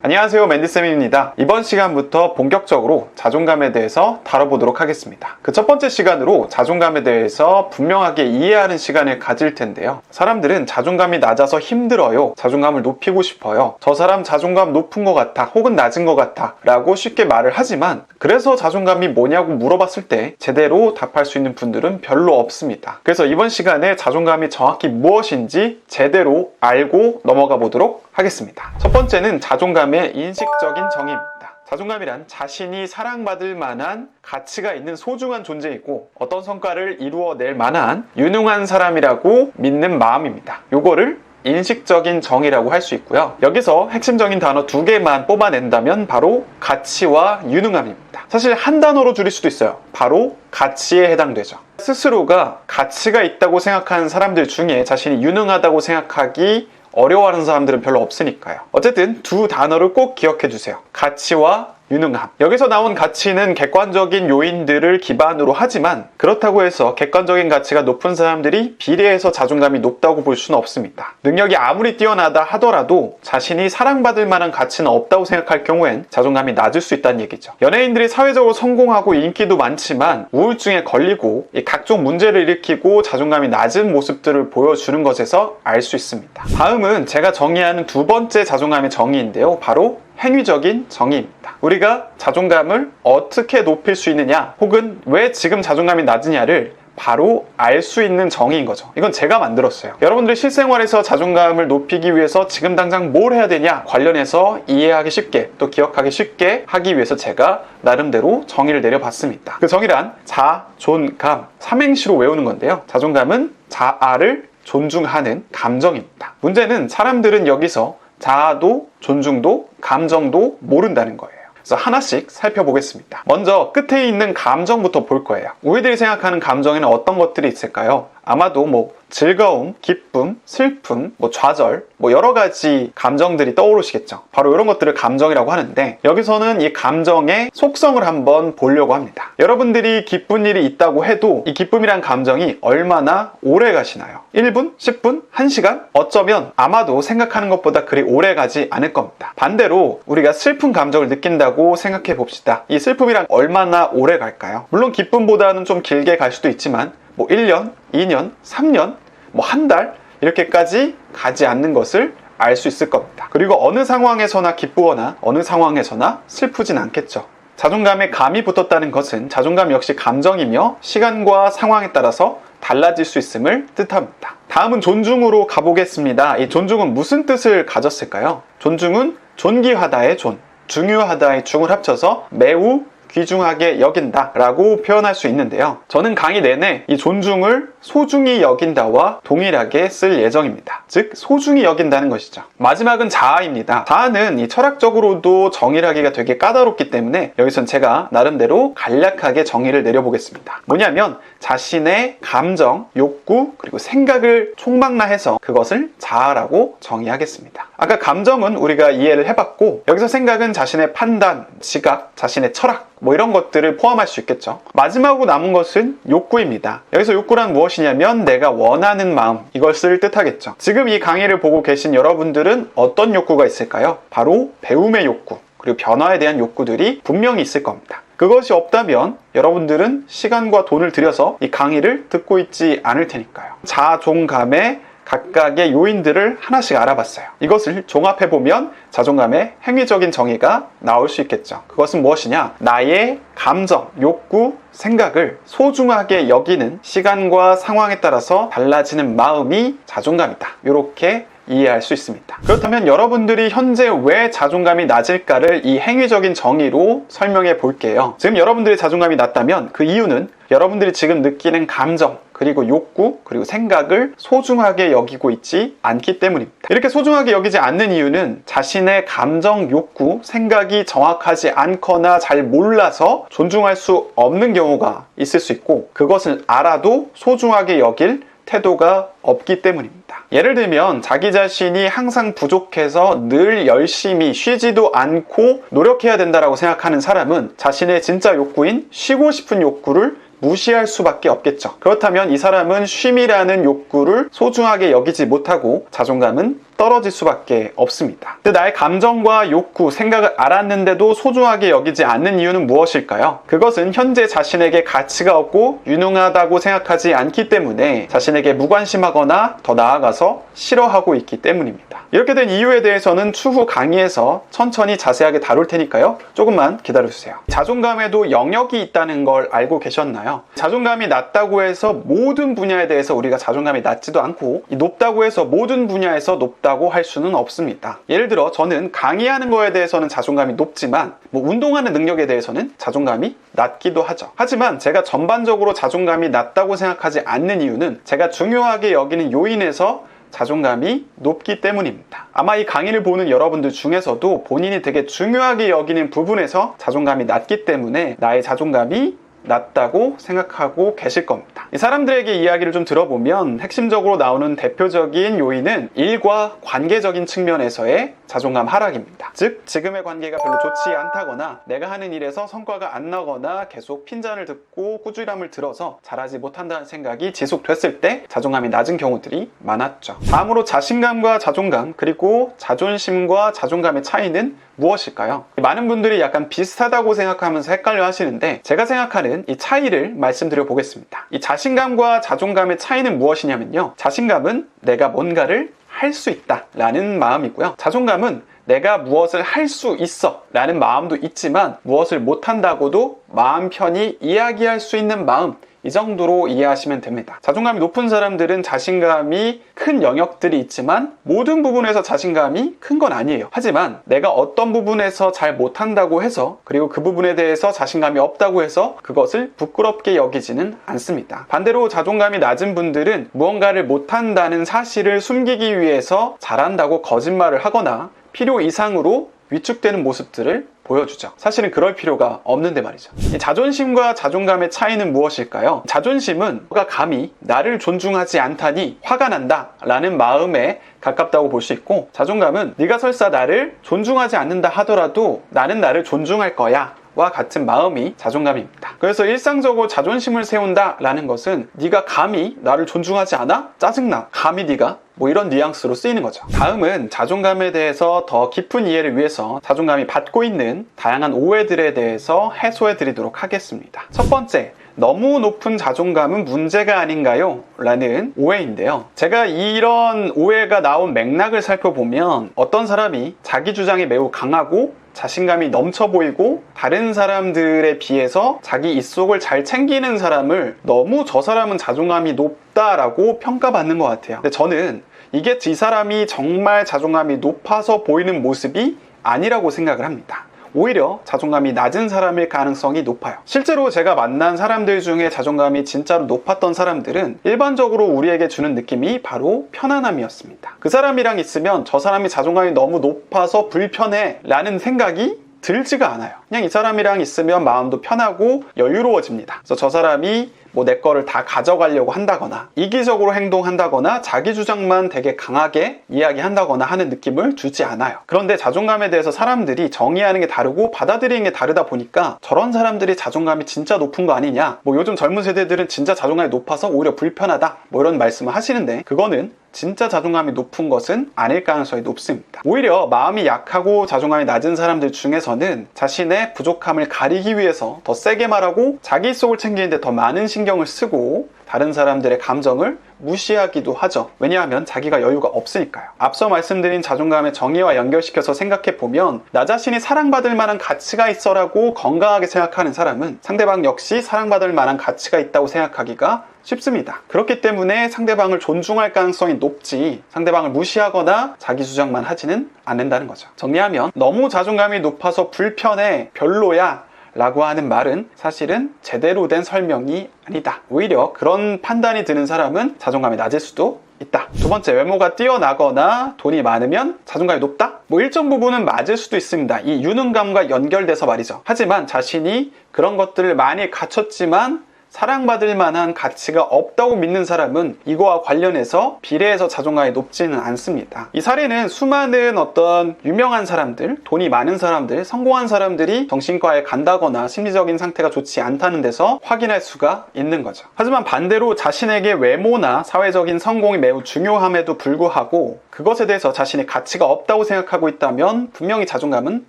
안녕하세요, 맨디쌤입니다. 이번 시간부터 본격적으로 자존감에 대해서 다뤄보도록 하겠습니다. 그 첫 번째 시간으로 자존감에 대해서 분명하게 이해하는 시간을 가질 텐데요. 사람들은 자존감이 낮아서 힘들어요, 자존감을 높이고 싶어요, 저 사람 자존감 높은 것 같아 혹은 낮은 것 같아 라고 쉽게 말을 하지만, 그래서 자존감이 뭐냐고 물어봤을 때 제대로 답할 수 있는 분들은 별로 없습니다. 그래서 이번 시간에 자존감이 정확히 무엇인지 제대로 알고 넘어가 보도록 하겠습니다. 첫 번째는 자존감의 인식적인 정의입니다. 자존감이란 자신이 사랑받을 만한 가치가 있는 소중한 존재이고, 어떤 성과를 이루어낼 만한 유능한 사람이라고 믿는 마음입니다. 요거를 인식적인 정의라고 할 수 있고요. 여기서 핵심적인 단어 두 개만 뽑아낸다면 바로 가치와 유능함입니다. 사실 한 단어로 줄일 수도 있어요. 바로 가치에 해당되죠. 스스로가 가치가 있다고 생각하는 사람들 중에 자신이 유능하다고 생각하기 어려워하는 사람들은 별로 없으니까요. 어쨌든 두 단어를 꼭 기억해 주세요. 가치와 유능함. 여기서 나온 가치는 객관적인 요인들을 기반으로 하지만, 그렇다고 해서 객관적인 가치가 높은 사람들이 비례해서 자존감이 높다고 볼 수는 없습니다. 능력이 아무리 뛰어나다 하더라도 자신이 사랑받을 만한 가치는 없다고 생각할 경우엔 자존감이 낮을 수 있다는 얘기죠. 연예인들이 사회적으로 성공하고 인기도 많지만 우울증에 걸리고 각종 문제를 일으키고 자존감이 낮은 모습들을 보여주는 것에서 알 수 있습니다. 다음은 제가 정의하는 두 번째 자존감의 정의인데요. 바로 행위적인 정의입니다. 우리가 자존감을 어떻게 높일 수 있느냐, 혹은 왜 지금 자존감이 낮으냐를 바로 알 수 있는 정의인 거죠. 이건 제가 만들었어요. 여러분들이 실생활에서 자존감을 높이기 위해서 지금 당장 뭘 해야 되냐 관련해서 이해하기 쉽게, 또 기억하기 쉽게 하기 위해서 제가 나름대로 정의를 내려봤습니다. 그 정의란 자존감, 삼행시로 외우는 건데요. 자존감은 자아를 존중하는 감정입니다. 문제는 사람들은 여기서 자아도 존중도 감정도 모른다는 거예요. 그래서 하나씩 살펴보겠습니다. 먼저 끝에 있는 감정부터 볼 거예요. 우리들이 생각하는 감정에는 어떤 것들이 있을까요? 아마도 즐거움, 기쁨, 슬픔, 좌절, 여러 가지 감정들이 떠오르시겠죠. 바로 이런 것들을 감정이라고 하는데, 여기서는 이 감정의 속성을 한번 보려고 합니다. 여러분들이 기쁜 일이 있다고 해도 이 기쁨이란 감정이 얼마나 오래 가시나요? 1분? 10분? 1시간? 어쩌면 아마도 생각하는 것보다 그리 오래 가지 않을 겁니다. 반대로 우리가 슬픈 감정을 느낀다고 생각해 봅시다. 이 슬픔이란 얼마나 오래 갈까요? 물론 기쁨보다는 좀 길게 갈 수도 있지만 1년, 2년, 3년, 한 달 이렇게까지 가지 않는 것을 알 수 있을 겁니다. 그리고 어느 상황에서나 기쁘거나 어느 상황에서나 슬프진 않겠죠. 자존감에 감이 붙었다는 것은 자존감 역시 감정이며 시간과 상황에 따라서 달라질 수 있음을 뜻합니다. 다음은 존중으로 가보겠습니다. 이 존중은 무슨 뜻을 가졌을까요? 존중은 존귀하다의 존, 중요하다의 중을 합쳐서 매우 귀중하게 여긴다 라고 표현할 수 있는데요. 저는 강의 내내 이 존중을 소중히 여긴다와 동일하게 쓸 예정입니다. 즉 소중히 여긴다는 것이죠. 마지막은 자아입니다. 자아는 이 철학적으로도 정의하기가 되게 까다롭기 때문에 여기선 제가 나름대로 간략하게 정의를 내려보겠습니다. 뭐냐면 자신의 감정, 욕구, 그리고 생각을 총망라해서 그것을 자아라고 정의하겠습니다. 아까 감정은 우리가 이해를 해봤고, 여기서 생각은 자신의 판단, 지각, 자신의 철학 이런 것들을 포함할 수 있겠죠. 마지막으로 남은 것은 욕구입니다. 여기서 욕구란 무엇이냐면 내가 원하는 마음, 이것을 뜻하겠죠. 지금 이 강의를 보고 계신 여러분들은 어떤 욕구가 있을까요? 바로 배움의 욕구, 그리고 변화에 대한 욕구들이 분명히 있을 겁니다. 그것이 없다면 여러분들은 시간과 돈을 들여서 이 강의를 듣고 있지 않을 테니까요. 자존감의 각각의 요인들을 하나씩 알아봤어요. 이것을 종합해보면 자존감의 행위적인 정의가 나올 수 있겠죠. 그것은 무엇이냐? 나의 감정, 욕구, 생각을 소중하게 여기는 시간과 상황에 따라서 달라지는 마음이 자존감이다. 이렇게 이해할 수 있습니다. 그렇다면 여러분들이 현재 왜 자존감이 낮을까를 이 행위적인 정의로 설명해 볼게요. 지금 여러분들의 자존감이 낮다면 그 이유는 여러분들이 지금 느끼는 감정, 그리고 욕구, 그리고 생각을 소중하게 여기고 있지 않기 때문입니다. 이렇게 소중하게 여기지 않는 이유는 자신의 감정, 욕구, 생각이 정확하지 않거나 잘 몰라서 존중할 수 없는 경우가 있을 수 있고, 그것을 알아도 소중하게 여길 태도가 없기 때문입니다. 예를 들면 자기 자신이 항상 부족해서 늘 열심히 쉬지도 않고 노력해야 된다고 생각하는 사람은 자신의 진짜 욕구인 쉬고 싶은 욕구를 무시할 수밖에 없겠죠. 그렇다면 이 사람은 쉼이라는 욕구를 소중하게 여기지 못하고 자존감은 떨어질 수밖에 없습니다. 근데 나의 감정과 욕구, 생각을 알았는데도 소중하게 여기지 않는 이유는 무엇일까요? 그것은 현재 자신에게 가치가 없고 유능하다고 생각하지 않기 때문에 자신에게 무관심하거나 더 나아가서 싫어하고 있기 때문입니다. 이렇게 된 이유에 대해서는 추후 강의에서 천천히 자세하게 다룰 테니까요. 조금만 기다려주세요. 자존감에도 영역이 있다는 걸 알고 계셨나요? 자존감이 낮다고 해서 모든 분야에 대해서 우리가 자존감이 낮지도 않고 높다고 해서 모든 분야에서 높다고 할 수는 없습니다. 예를 들어 저는 강의하는 거에 대해서는 자존감이 높지만 운동하는 능력에 대해서는 자존감이 낮기도 하죠. 하지만 제가 전반적으로 자존감이 낮다고 생각하지 않는 이유는 제가 중요하게 여기는 요인에서 자존감이 높기 때문입니다. 아마 이 강의를 보는 여러분들 중에서도 본인이 되게 중요하게 여기는 부분에서 자존감이 낮기 때문에 나의 자존감이 낮다고 생각하고 계실 겁니다. 이 사람들에게 이야기를 좀 들어보면 핵심적으로 나오는 대표적인 요인은 일과 관계적인 측면에서의 자존감 하락입니다. 즉 지금의 관계가 별로 좋지 않다거나 내가 하는 일에서 성과가 안 나거나 계속 핀잔을 듣고 꾸준함을 들어서 잘하지 못한다는 생각이 지속됐을 때 자존감이 낮은 경우들이 많았죠. 다음으로 자신감과 자존감 그리고 자존심과 자존감의 차이는 무엇일까요? 많은 분들이 약간 비슷하다고 생각하면서 헷갈려 하시는데 제가 생각하는 이 차이를 말씀드려 보겠습니다. 이 자신감과 자존감의 차이는 무엇이냐면요. 자신감은 내가 뭔가를 할 수 있다 라는 마음이고요. 자존감은 내가 무엇을 할 수 있어 라는 마음도 있지만 무엇을 못한다고도 마음 편히 이야기할 수 있는 마음, 이 정도로 이해하시면 됩니다. 자존감이 높은 사람들은 자신감이 큰 영역들이 있지만 모든 부분에서 자신감이 큰 건 아니에요. 하지만 내가 어떤 부분에서 잘 못한다고 해서 그리고 그 부분에 대해서 자신감이 없다고 해서 그것을 부끄럽게 여기지는 않습니다. 반대로 자존감이 낮은 분들은 무언가를 못한다는 사실을 숨기기 위해서 잘한다고 거짓말을 하거나 필요 이상으로 위축되는 모습들을 보여주죠. 사실은 그럴 필요가 없는데 말이죠. 이 자존심과 자존감의 차이는 무엇일까요? 자존심은 누가 감히 나를 존중하지 않다니 화가 난다 라는 마음에 가깝다고 볼 수 있고, 자존감은 네가 설사 나를 존중하지 않는다 하더라도 나는 나를 존중할 거야 와 같은 마음이 자존감입니다. 그래서 일상적으로 자존심을 세운다 라는 것은 네가 감히 나를 존중하지 않아? 짜증나. 감히 네가? 이런 뉘앙스로 쓰이는 거죠. 다음은 자존감에 대해서 더 깊은 이해를 위해서 자존감이 받고 있는 다양한 오해들에 대해서 해소해 드리도록 하겠습니다. 첫 번째, 너무 높은 자존감은 문제가 아닌가요? 라는 오해인데요. 제가 이런 오해가 나온 맥락을 살펴보면 어떤 사람이 자기 주장이 매우 강하고 자신감이 넘쳐 보이고 다른 사람들에 비해서 자기 입속을 잘 챙기는 사람을 너무 저 사람은 자존감이 높다라고 평가받는 것 같아요. 근데 저는 이게 이 사람이 정말 자존감이 높아서 보이는 모습이 아니라고 생각을 합니다. 오히려 자존감이 낮은 사람일 가능성이 높아요. 실제로 제가 만난 사람들 중에 자존감이 진짜로 높았던 사람들은 일반적으로 우리에게 주는 느낌이 바로 편안함이었습니다. 그 사람이랑 있으면 저 사람이 자존감이 너무 높아서 불편해 라는 생각이 들지가 않아요. 그냥 이 사람이랑 있으면 마음도 편하고 여유로워집니다. 그래서 저 사람이 내 거를 다 가져가려고 한다거나 이기적으로 행동한다거나 자기 주장만 되게 강하게 이야기한다거나 하는 느낌을 주지 않아요. 그런데 자존감에 대해서 사람들이 정의하는 게 다르고 받아들이는 게 다르다 보니까 저런 사람들이 자존감이 진짜 높은 거 아니냐, 요즘 젊은 세대들은 진짜 자존감이 높아서 오히려 불편하다 이런 말씀을 하시는데, 그거는 진짜 자존감이 높은 것은 아닐 가능성이 높습니다. 오히려 마음이 약하고 자존감이 낮은 사람들 중에서는 자신의 부족함을 가리기 위해서 더 세게 말하고 자기 속을 챙기는데 더 많은 신경을 쓰고 다른 사람들의 감정을 무시하기도 하죠. 왜냐하면 자기가 여유가 없으니까요. 앞서 말씀드린 자존감의 정의와 연결시켜서 생각해보면 나 자신이 사랑받을 만한 가치가 있어라고 건강하게 생각하는 사람은 상대방 역시 사랑받을 만한 가치가 있다고 생각하기가 쉽습니다. 그렇기 때문에 상대방을 존중할 가능성이 높지 상대방을 무시하거나 자기 주장만 하지는 않는다는 거죠. 정리하면 너무 자존감이 높아서 불편해, 별로야 라고 하는 말은 사실은 제대로 된 설명이 아니다. 오히려 그런 판단이 드는 사람은 자존감이 낮을 수도 있다. 두 번째, 외모가 뛰어나거나 돈이 많으면 자존감이 높다? 일정 부분은 맞을 수도 있습니다. 이 유능감과 연결돼서 말이죠. 하지만 자신이 그런 것들을 많이 갖췄지만 사랑받을 만한 가치가 없다고 믿는 사람은 이거와 관련해서 비례해서 자존감이 높지는 않습니다. 이 사례는 수많은 어떤 유명한 사람들, 돈이 많은 사람들, 성공한 사람들이 정신과에 간다거나 심리적인 상태가 좋지 않다는 데서 확인할 수가 있는 거죠. 하지만 반대로 자신에게 외모나 사회적인 성공이 매우 중요함에도 불구하고 그것에 대해서 자신의 가치가 없다고 생각하고 있다면 분명히 자존감은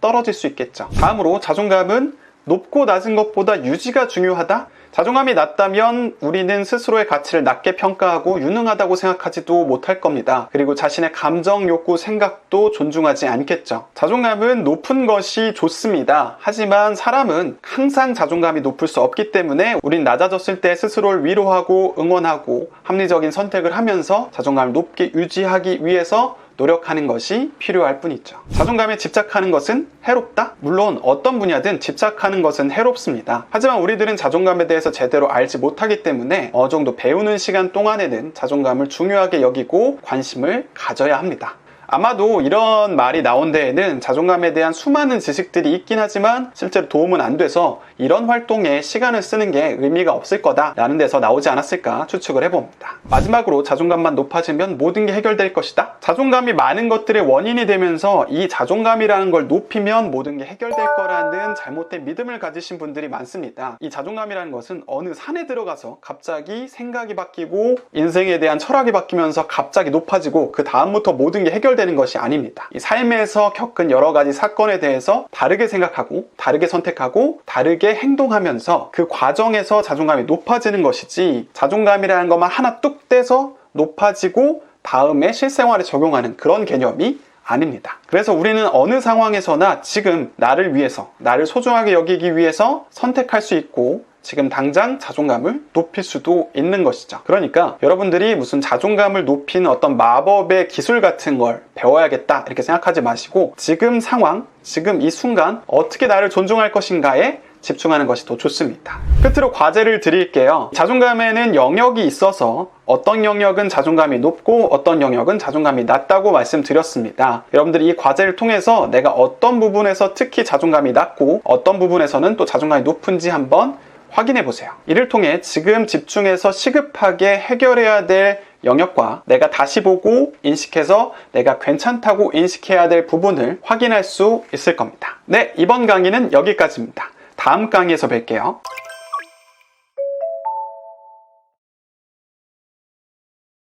떨어질 수 있겠죠. 다음으로 자존감은 높고 낮은 것보다 유지가 중요하다? 자존감이 낮다면 우리는 스스로의 가치를 낮게 평가하고 유능하다고 생각하지도 못할 겁니다. 그리고 자신의 감정, 욕구, 생각도 존중하지 않겠죠. 자존감은 높은 것이 좋습니다. 하지만 사람은 항상 자존감이 높을 수 없기 때문에 우린 낮아졌을 때 스스로를 위로하고 응원하고 합리적인 선택을 하면서 자존감을 높게 유지하기 위해서 노력하는 것이 필요할 뿐이죠. 자존감에 집착하는 것은 해롭다? 물론 어떤 분야든 집착하는 것은 해롭습니다. 하지만 우리들은 자존감에 대해서 제대로 알지 못하기 때문에 어느 정도 배우는 시간 동안에는 자존감을 중요하게 여기고 관심을 가져야 합니다. 아마도 이런 말이 나온 데에는 자존감에 대한 수많은 지식들이 있긴 하지만 실제로 도움은 안 돼서 이런 활동에 시간을 쓰는 게 의미가 없을 거다라는 데서 나오지 않았을까 추측을 해봅니다. 마지막으로 자존감만 높아지면 모든 게 해결될 것이다? 자존감이 많은 것들의 원인이 되면서 이 자존감이라는 걸 높이면 모든 게 해결될 거라는 잘못된 믿음을 가지신 분들이 많습니다. 이 자존감이라는 것은 어느 산에 들어가서 갑자기 생각이 바뀌고 인생에 대한 철학이 바뀌면서 갑자기 높아지고 그 다음부터 모든 게 해결되는 것이 아닙니다. 이 삶에서 겪은 여러 가지 사건에 대해서 다르게 생각하고 다르게 선택하고 다르게 행동하면서 그 과정에서 자존감이 높아지는 것이지 자존감이라는 것만 하나 뚝 떼서 높아지고 다음에 실생활에 적용하는 그런 개념이 아닙니다. 그래서 우리는 어느 상황에서나 지금 나를 위해서, 나를 소중하게 여기기 위해서 선택할 수 있고 지금 당장 자존감을 높일 수도 있는 것이죠. 그러니까 여러분들이 무슨 자존감을 높이는 어떤 마법의 기술 같은 걸 배워야겠다 이렇게 생각하지 마시고 지금 상황, 지금 이 순간 어떻게 나를 존중할 것인가에 집중하는 것이 더 좋습니다. 끝으로 과제를 드릴게요. 자존감에는 영역이 있어서 어떤 영역은 자존감이 높고 어떤 영역은 자존감이 낮다고 말씀드렸습니다. 여러분들이 이 과제를 통해서 내가 어떤 부분에서 특히 자존감이 낮고 어떤 부분에서는 또 자존감이 높은지 한번 확인해 보세요. 이를 통해 지금 집중해서 시급하게 해결해야 될 영역과 내가 다시 보고 인식해서 내가 괜찮다고 인식해야 될 부분을 확인할 수 있을 겁니다. 네, 이번 강의는 여기까지입니다. 다음 강의에서 뵐게요.